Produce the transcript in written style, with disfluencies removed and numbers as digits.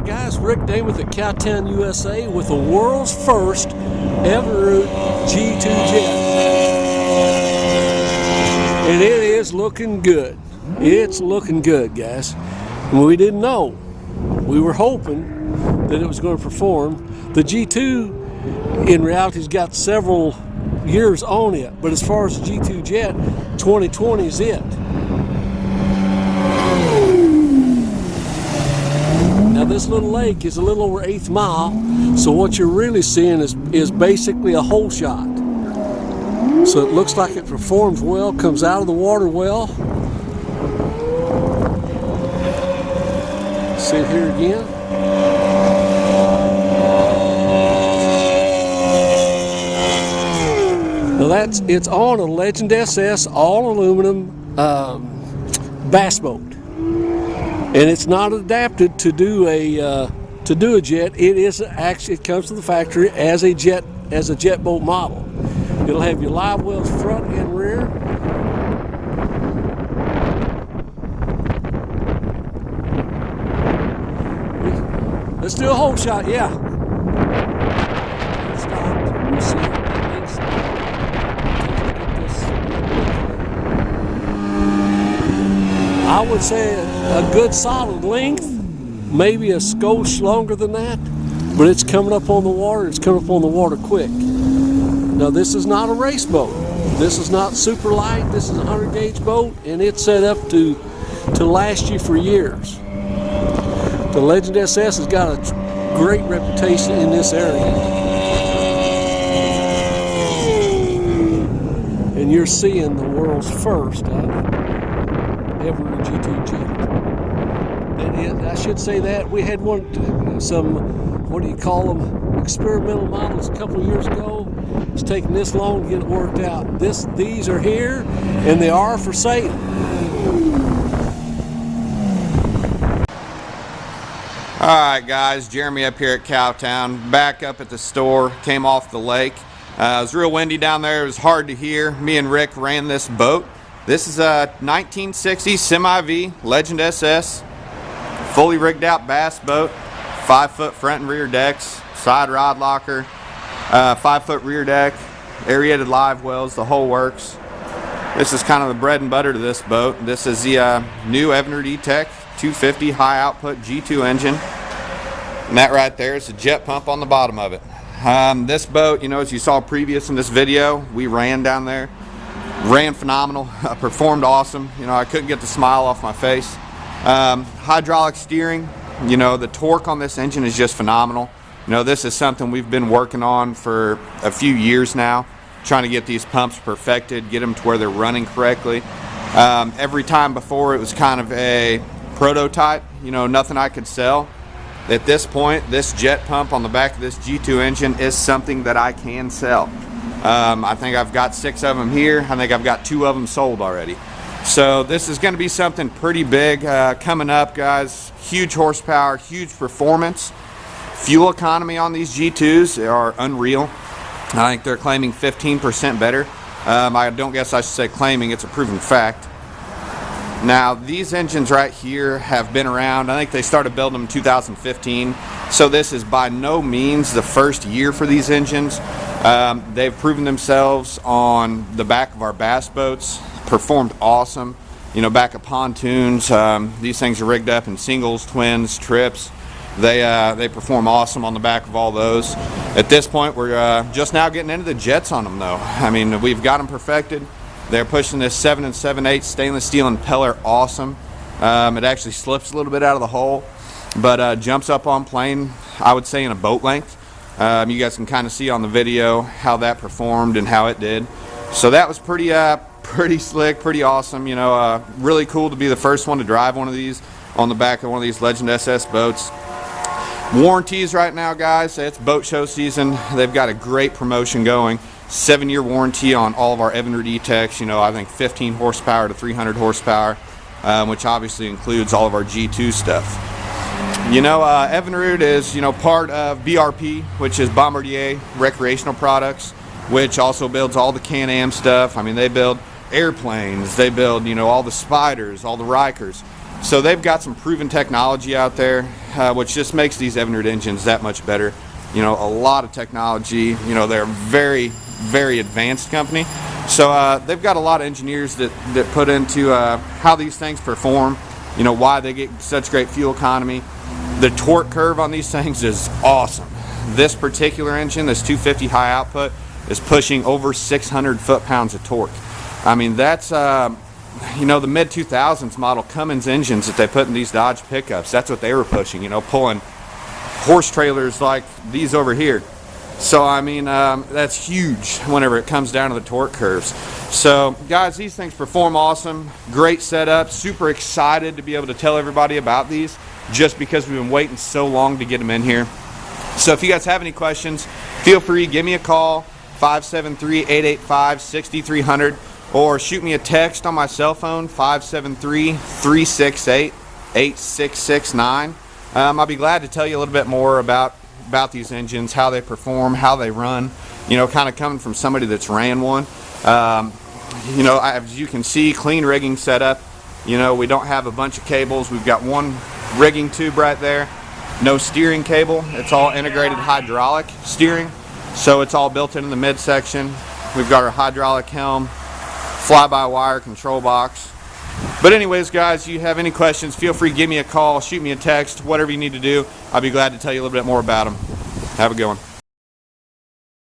Alright guys, Rick Damon at Cowtown USA with the world's first Evinrude G2 jet. And it is looking good. It's looking good, guys. And we didn't know. We were hoping that it was going to perform. The G2 in reality has got several years on it, but as far as the G2 jet, 2020 is it. Now this little lake is a little over 1/8 mile, so what you're really seeing is basically a hole shot. So it looks like it performs well, comes out of the water well. See it here again. Now it's on a Legend SS all aluminum bass boat. And it's not adapted to do a jet. It is actually, it comes to the factory as a jet boat model. It'll have your live wells front and rear. Let's do a hole shot, yeah. Stop. We'll see. I would say a good solid length, maybe a skosh longer than that, but it's coming up on the water. It's coming up on the water quick. Now this is not a race boat. This is not super light. This is a 100 gauge boat, and it's set up to last you for years. The Legend SS has got a great reputation in this area. And you're seeing the world's first Evinrude G2 jet. And I should say that we had what do you call them, experimental models a couple of years ago. It's taken this long to get it worked out. These are here, and they are for sale. Alright guys, Jeremy up here at Cowtown, back up at the store, came off the lake. It was real windy down there, it was hard to hear. Me and Rick ran this boat. This is a 1960 Semi-V Legend SS, fully rigged out bass boat, 5-foot front and rear decks, side rod locker, 5-foot rear deck, aerated live wells, the whole works. This is kind of the bread and butter to this boat. This is the new Evinrude E-Tech 250 high output G2 engine. And that right there is a jet pump on the bottom of it. This boat, you know, as you saw previous in this video, we ran down there. Ran phenomenal, performed awesome. You know, I couldn't get the smile off my face. Hydraulic steering, you know, the torque on this engine is just phenomenal. You know, this is something we've been working on for a few years now, trying to get these pumps perfected, get them to where they're running correctly. Every time before it was kind of a prototype, you know, nothing I could sell. At this point, this jet pump on the back of this G2 engine is something that I can sell. I think I've got 6 of them here. I think I've got 2 of them sold already. So this is going to be something pretty big coming up, guys. Huge horsepower, huge performance. Fuel economy on these G2s are unreal. I think they're claiming 15% better. I don't guess I should say claiming, it's a proven fact. Now these engines right here have been around. I think they started building them in 2015. So this is by no means the first year for these engines. They've proven themselves on the back of our bass boats, performed awesome. You know, back of pontoons, these things are rigged up in singles, twins, trips. They perform awesome on the back of all those. At this point, we're just now getting into the jets on them though. I mean, we've got them perfected. They're pushing this 7 7/8 stainless steel impeller awesome. It actually slips a little bit out of the hole, but jumps up on plane, I would say in a boat length. You guys can kind of see on the video how that performed and how it did. So that was pretty slick, pretty awesome. You know, really cool to be the first one to drive one of these on the back of one of these Legend SS boats. Warranties right now, guys, it's boat show season. They've got a great promotion going. 7-year warranty on all of our Evinrude E-Techs. You know, I think 15 horsepower to 300 horsepower, which obviously includes all of our G2 stuff. You know, Evinrude is, you know, part of BRP, which is Bombardier Recreational Products, which also builds all the Can-Am stuff. I mean, they build airplanes, they build, you know, all the Spiders, all the Rikers. So they've got some proven technology out there, which just makes these Evinrude engines that much better. You know, a lot of technology. You know, they're a very, very advanced company. So they've got a lot of engineers that put into how these things perform, you know, why they get such great fuel economy. The torque curve on these things is awesome. This particular engine, this 250 high output, is pushing over 600 foot-pounds of torque. I mean, that's, you know, the mid-2000s model Cummins engines that they put in these Dodge pickups, that's what they were pushing, you know, pulling horse trailers like these over here. So, I mean, that's huge whenever it comes down to the torque curves. So, guys, these things perform awesome. Great setup. Super excited to be able to tell everybody about these just because we've been waiting so long to get them in here. So, if you guys have any questions, feel free, give me a call, 573-885-6300, or shoot me a text on my cell phone, 573-368-8669. I'll be glad to tell you a little bit more about these engines, how they perform, how they run, you know, kind of coming from somebody that's ran one. You know, as you can see, clean rigging setup. You know, we don't have a bunch of cables. We've got one rigging tube right there. No steering cable. It's all integrated hydraulic steering. So it's all built into the midsection. We've got our hydraulic helm, fly-by-wire control box. But anyways, guys, you have any questions, feel free to give me a call, shoot me a text, whatever you need to do. I'll be glad to tell you a little bit more about them. Have a good one.